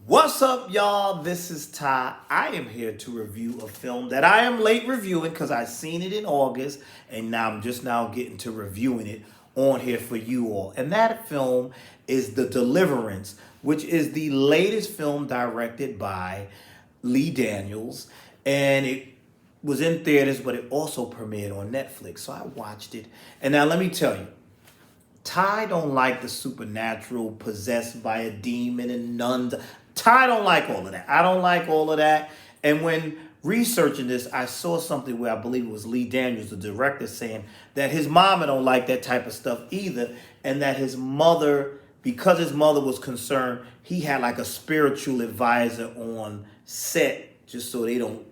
What's up, y'all? This is Ty. I am here to review a film that I am late reviewing because I seen it in August, and now I'm just now getting to reviewing it on here for you all. And that film is The Deliverance, which is the latest film directed by Lee Daniels, and it was in theaters, but it also premiered on Netflix. So I watched it, and now let me tell you. Ty don't like the supernatural, possessed by a demon and nuns. Ty don't like all of that. I don't like all of that. And when researching this, I saw something where I believe it was Lee Daniels, the director, saying that his mama don't like that type of stuff either, and that his mother, because his mother was concerned, he had like a spiritual advisor on set just so they don't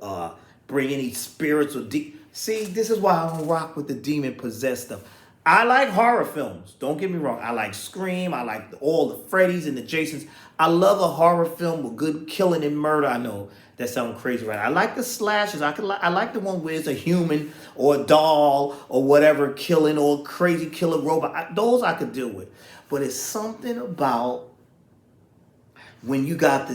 uh, bring any spirits or see. This is why I don't rock with the demon possessed stuff. I like horror films. Don't get me wrong. I like Scream. I like all the Freddys and the Jasons. I love a horror film with good killing and murder. I know that sounds crazy, right? I like the slashes. I like the one where it's a human or a doll or whatever killing or crazy killer robot. Those I could deal with. But it's something about when you got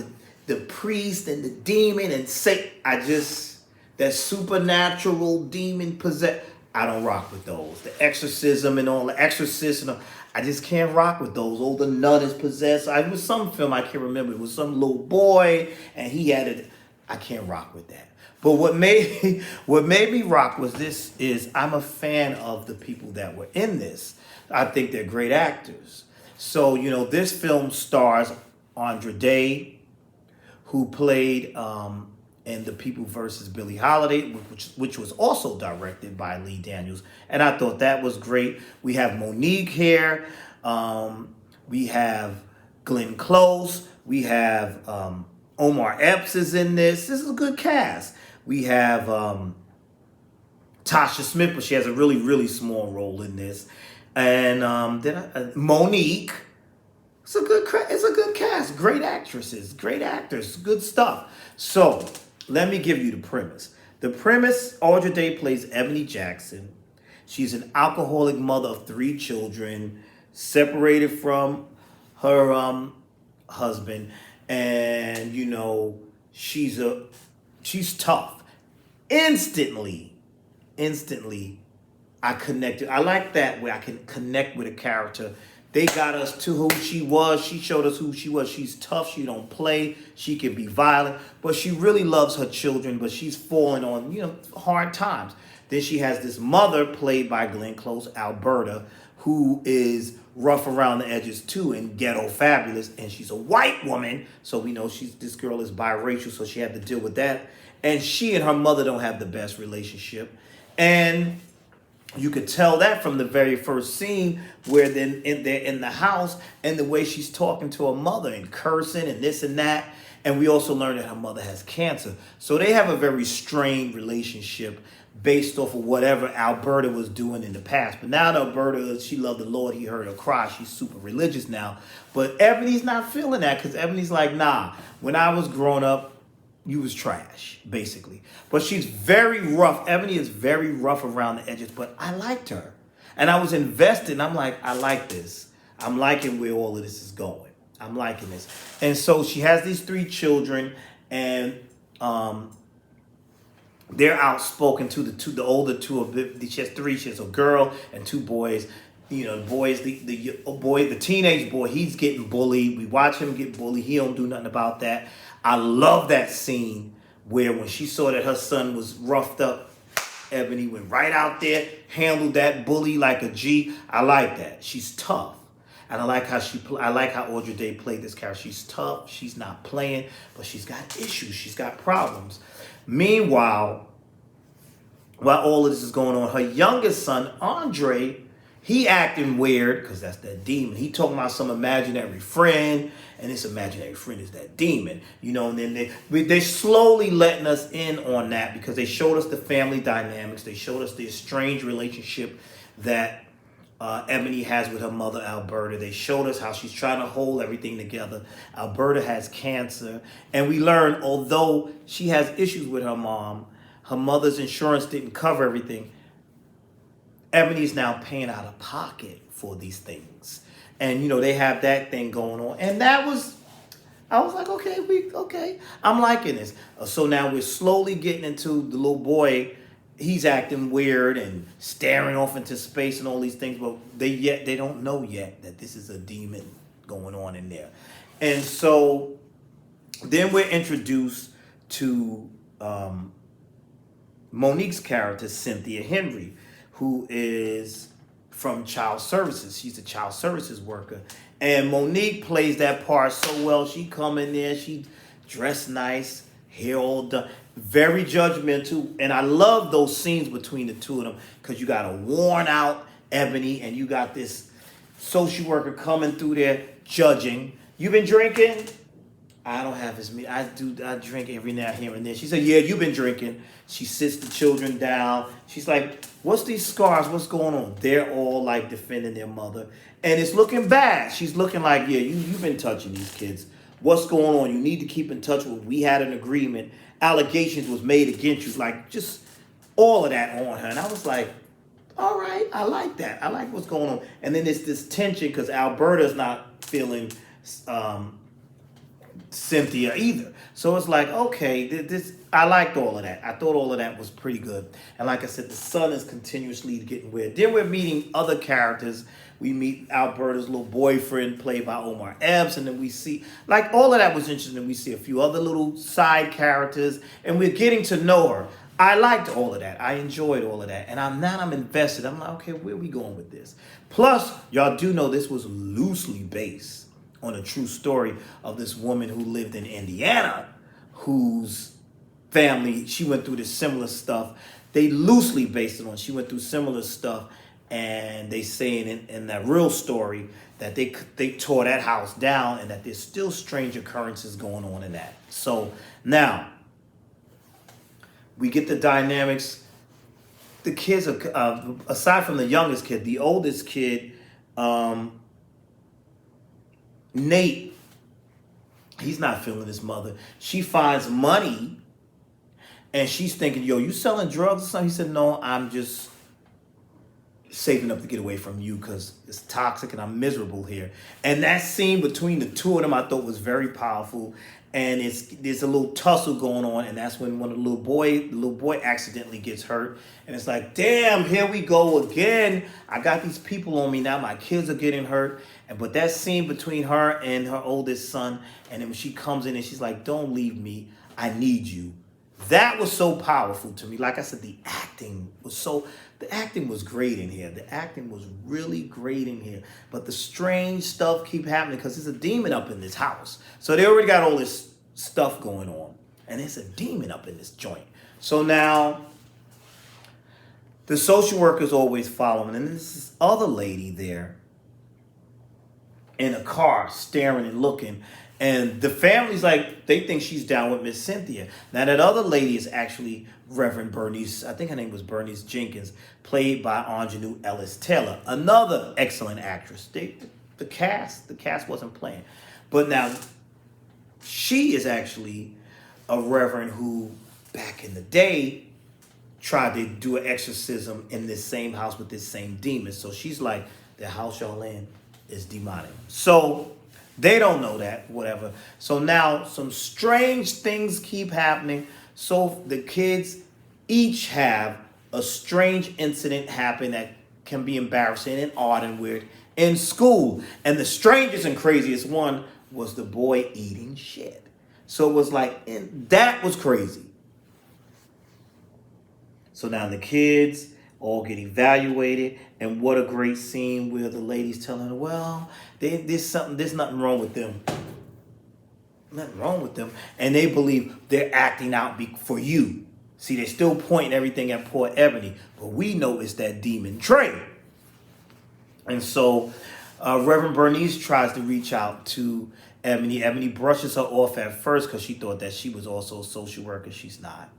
the priest and the demon and say that supernatural demon possess. I don't rock with those. The exorcism and all the exorcist and all, I just can't rock with those. Oh, the nun is possessed. It was some film I can't remember. It was some little boy and he had it. I can't rock with that. But what made me rock was this is I'm a fan of the people that were in this. I think they're great actors. So, this film stars Andra Day, who played in The People versus Billie Holiday, which was also directed by Lee Daniels. And I thought that was great. We have Monique here. We have Glenn Close. We have Omar Epps is in this. This is a good cast. We have Tasha Smith, but she has a really, really small role in this. And Monique. It's a good cast. Great actresses, great actors, good stuff. So let me give you the premise. The premise: Audra Day plays Ebony Jackson. She's an alcoholic mother of three children, separated from her husband, and she's tough. Instantly, I connected. I like that where I can connect with a character. They got us to who she was. She showed us who she was. She's tough. She don't play. She can be violent, but she really loves her children. But she's falling on hard times. Then she has this mother played by Glenn Close, Alberta, who is rough around the edges too and ghetto fabulous. And she's a white woman, so we know this girl is biracial, so she had to deal with that. And she and her mother don't have the best relationship, and you could tell that from the very first scene where they're in the house and the way she's talking to her mother and cursing and this and that. And we also learned that her mother has cancer. So they have a very strained relationship based off of whatever Alberta was doing in the past. But now that Alberta, she loved the Lord. He heard her cry. She's super religious now. But Ebony's not feeling that because Ebony's like, nah, when I was growing up, you was trash, basically. But she's very rough. Ebony is very rough around the edges, but I liked her. And I was invested, and I'm like, I like this. I'm liking where all of this is going. I'm liking this. And so she has these three children, and they're outspoken to the older two. She has three. She has a girl and two boys. The boys, the teenage boy, he's getting bullied. We watch him get bullied. He don't do nothing about that. I love that scene where when she saw that her son was roughed up, Ebony went right out there, handled that bully like a G. I like that. She's tough. And I like how I like how Audra Day played this character. She's tough. She's not playing, but she's got issues. She's got problems. Meanwhile, while all of this is going on, her youngest son, Andre, he acting weird because that's that demon. He talking about some imaginary friend, and this imaginary friend is that demon. And then they slowly letting us in on that because they showed us the family dynamics. They showed us the estranged relationship that Ebony has with her mother, Alberta. They showed us how she's trying to hold everything together. Alberta has cancer. And we learned, although she has issues with her mom, her mother's insurance didn't cover everything. Ebony's now paying out of pocket for these things. And, they have that thing going on. And that was I was like, okay, okay. I'm liking this. So now we're slowly getting into the little boy. He's acting weird and staring off into space and all these things, but they don't know yet that this is a demon going on in there. And so then we're introduced to Monique's character, Cynthia Henry, who is from child services. She's a child services worker. And Monique plays that part so well. She come in there, she dressed nice, hair all done, very judgmental. And I love those scenes between the two of them because you got a worn out Ebony and you got this social worker coming through there judging. You been drinking? I don't have as many. I drink every now here and then. She said, yeah, you've been drinking. She sits the children down. She's like, what's these scars? What's going on? They're all like defending their mother. And it's looking bad. She's looking like, yeah, you've been touching these kids. What's going on? You need to keep in touch with. We had an agreement. Allegations was made against you. Like just all of that on her. And I was like, all right, I like that. I like what's going on. And then there's this tension because Alberta's not feeling Cynthia either. So it's like, okay, this I liked all of that. I thought all of that was pretty good. And like I said, the son is continuously getting weird. Then we're meeting other characters. We meet Alberta's little boyfriend played by Omar Epps, and then we see like all of that was interesting. We see a few other little side characters, and we're getting to know her. I liked all of that. I enjoyed all of that. And I'm invested. I'm like, okay, where are we going with this? Plus, y'all do know this was loosely based on a true story of this woman who lived in Indiana, whose family, she went through this similar stuff. They loosely based it on, she went through similar stuff, and they say in that real story that they tore that house down and that there's still strange occurrences going on in that. So now, we get the dynamics. The kids are, aside from the youngest kid, the oldest kid, Nate, he's not feeling his mother. She finds money and she's thinking, yo, you selling drugs or something? He said, no, I'm just saving up to get away from you because it's toxic and I'm miserable here. And that scene between the two of them I thought was very powerful. And there's a little tussle going on, and that's when the little boy accidentally gets hurt. And it's like, damn, here we go again. I got these people on me now. My kids are getting hurt. But that scene between her and her oldest son, and then when she comes in and she's like, don't leave me. I need you. That was so powerful to me. Like I said, the acting was great in here. The acting was really great in here. But the strange stuff keep happening because there's a demon up in this house. So they already got all this stuff going on. And there's a demon up in this joint. So now the social worker's always following. And there's this other lady there in a car staring and looking. And the family's like, they think she's down with Miss Cynthia. Now, that other lady is actually Reverend Bernice, I think her name was Bernice Jenkins, played by Anjanou Ellis Taylor, another excellent actress. The cast wasn't playing. But now, she is actually a reverend who, back in the day, tried to do an exorcism in this same house with this same demon. So she's like, the house y'all in is demonic. So they don't know that, whatever. So now some strange things keep happening. So the kids each have a strange incident happen that can be embarrassing and odd and weird in school. And the strangest and craziest one was the boy eating shit. So it was like, and that was crazy. So now the kids all get evaluated, and what a great scene where the lady's telling her, well, there's nothing wrong with them. Nothing wrong with them. And they believe they're acting out for you. See, they're still pointing everything at poor Ebony, but we know it's that demon Trey. And so Reverend Bernice tries to reach out to Ebony. Ebony brushes her off at first because she thought that she was also a social worker. She's not.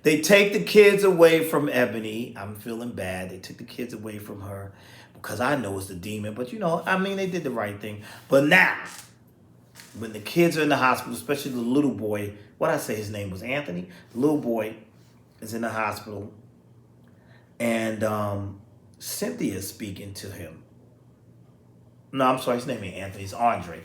They take the kids away from Ebony. I'm feeling bad. They took the kids away from her because I know it's the demon. But, they did the right thing. But now, when the kids are in the hospital, especially the little boy, what I say his name was Anthony? The little boy is in the hospital. And Cynthia is speaking to him. No, I'm sorry. His name ain't Anthony. It's Andre.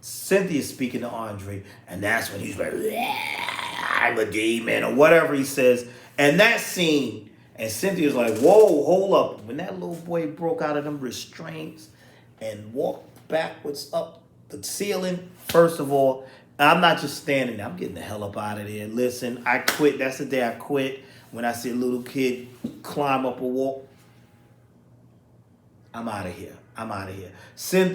Cynthia's speaking to Andre, and that's when he's like, I'm a demon, or whatever he says. And that scene, and Cynthia's like, whoa, hold up. When that little boy broke out of them restraints and walked backwards up the ceiling, first of all, I'm not just standing there. I'm getting the hell up out of there. Listen, I quit. That's the day I quit. When I see a little kid climb up a wall, I'm out of here. I'm out of here.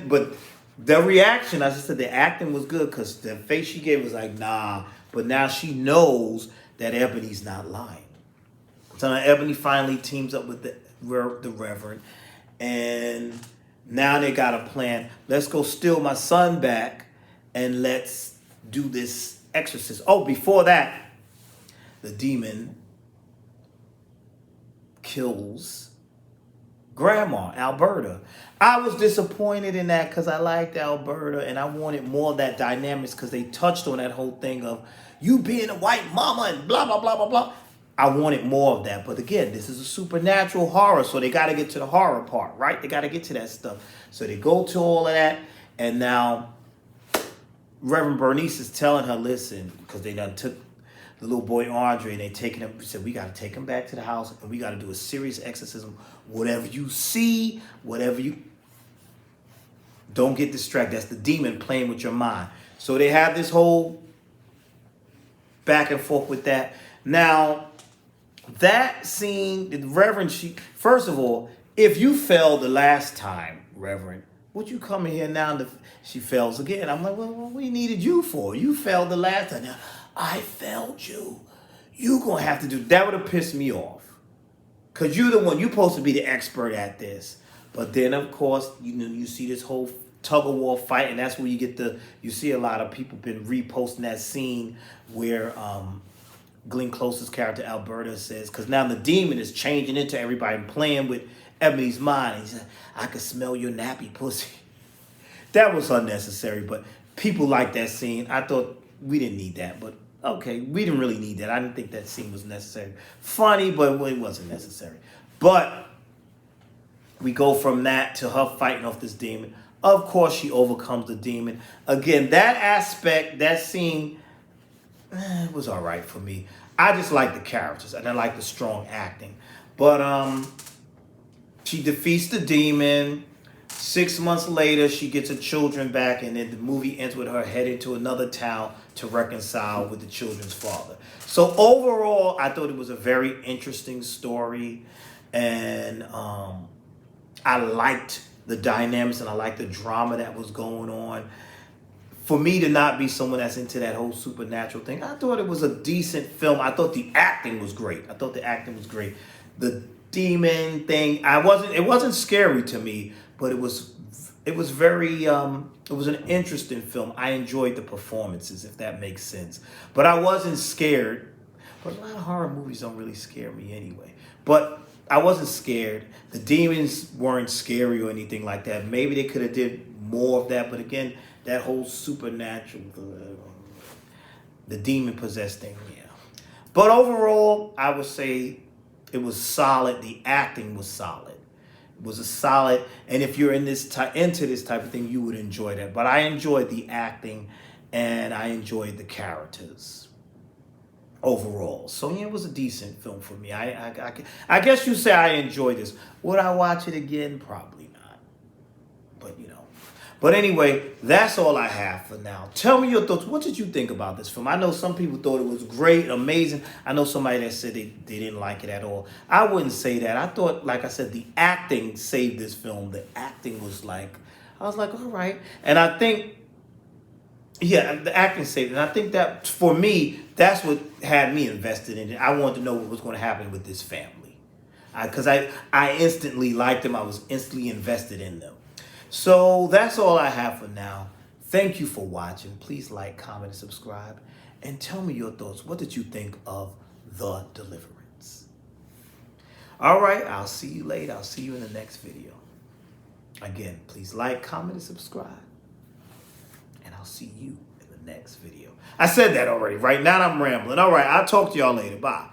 But the reaction, as I said, the acting was good because the face she gave was like, nah. But now she knows that Ebony's not lying. So now Ebony finally teams up with the Reverend. And now they got a plan. Let's go steal my son back and let's do this exorcism. Oh, before that, the demon kills Grandma, Alberta. I was disappointed in that because I liked Alberta and I wanted more of that dynamics because they touched on that whole thing of you being a white mama and blah, blah, blah, blah, blah. I wanted more of that. But again, this is a supernatural horror, so they got to get to the horror part, right? They got to get to that stuff. So they go to all of that, and now Reverend Bernice is telling her, listen, because they done took the little boy Andre and they taking him, said, we got to take him back to the house and we got to do a serious exorcism. Whatever you see, whatever you... Don't get distracted. That's the demon playing with your mind. So they have this whole back and forth with that. Now, that scene, the Reverend, first of all, if you fell the last time, Reverend, would you come in here now? She fails again. I'm like, well, what we needed you for? You failed the last time. Now, I failed you. You gonna have to do that. Would have pissed me off. Because you're the one, you're supposed to be the expert at this. But then, of course, you see this whole tug-of-war fight, and that's where you see a lot of people been reposting that scene where Glenn Close's character, Alberta, says, because now the demon is changing into everybody and playing with Ebony's mind. And he said, I could smell your nappy pussy. That was unnecessary, but people like that scene. I thought we didn't need that, but okay, we didn't really need that. I didn't think that scene was necessary. Funny, but it wasn't necessary. But we go from that to her fighting off this demon. Of course, she overcomes the demon. Again, that aspect, that scene, was all right for me. I just like the characters, and I like the strong acting. But she defeats the demon. 6 months later, she gets her children back, and then the movie ends with her heading to another town to reconcile with the children's father. So overall, I thought it was a very interesting story, and I liked the dynamics and I liked the drama that was going on. For me to not be someone that's into that whole supernatural thing, I thought it was a decent film. I thought the acting was great. The demon thing, it wasn't scary to me, but it was very it was an interesting film. I enjoyed the performances, if that makes sense. But I wasn't scared. But a lot of horror movies don't really scare me anyway. But I wasn't scared. The demons weren't scary or anything like that. Maybe they could have did more of that, but again, that whole supernatural, the demon possessed thing, yeah. But overall, I would say it was solid. The acting was solid. It was a solid, and if you're into this type of thing, you would enjoy that. But I enjoyed the acting, and I enjoyed the characters overall. So yeah, it was a decent film for me. I guess you say I enjoyed this. Would I watch it again? Probably not. But But anyway, that's all I have for now. Tell me your thoughts. What did you think about this film? I know some people thought it was great, amazing. I know somebody that said they didn't like it at all. I wouldn't say that. I thought, like I said, the acting saved this film. The acting was like, I was like, all right. And I think, yeah, the acting saved it. And I think that, for me, that's what had me invested in it. I wanted to know what was going to happen with this family. Because I instantly liked them. I was instantly invested in them. So that's all I have for now. Thank you for watching. Please like, comment, and subscribe. And tell me your thoughts. What did you think of The Deliverance? All right, I'll see you later. I'll see you in the next video. Again, please like, comment, and subscribe. And I'll see you in the next video. I said that already, right? Now I'm rambling. All right, I'll talk to y'all later. Bye.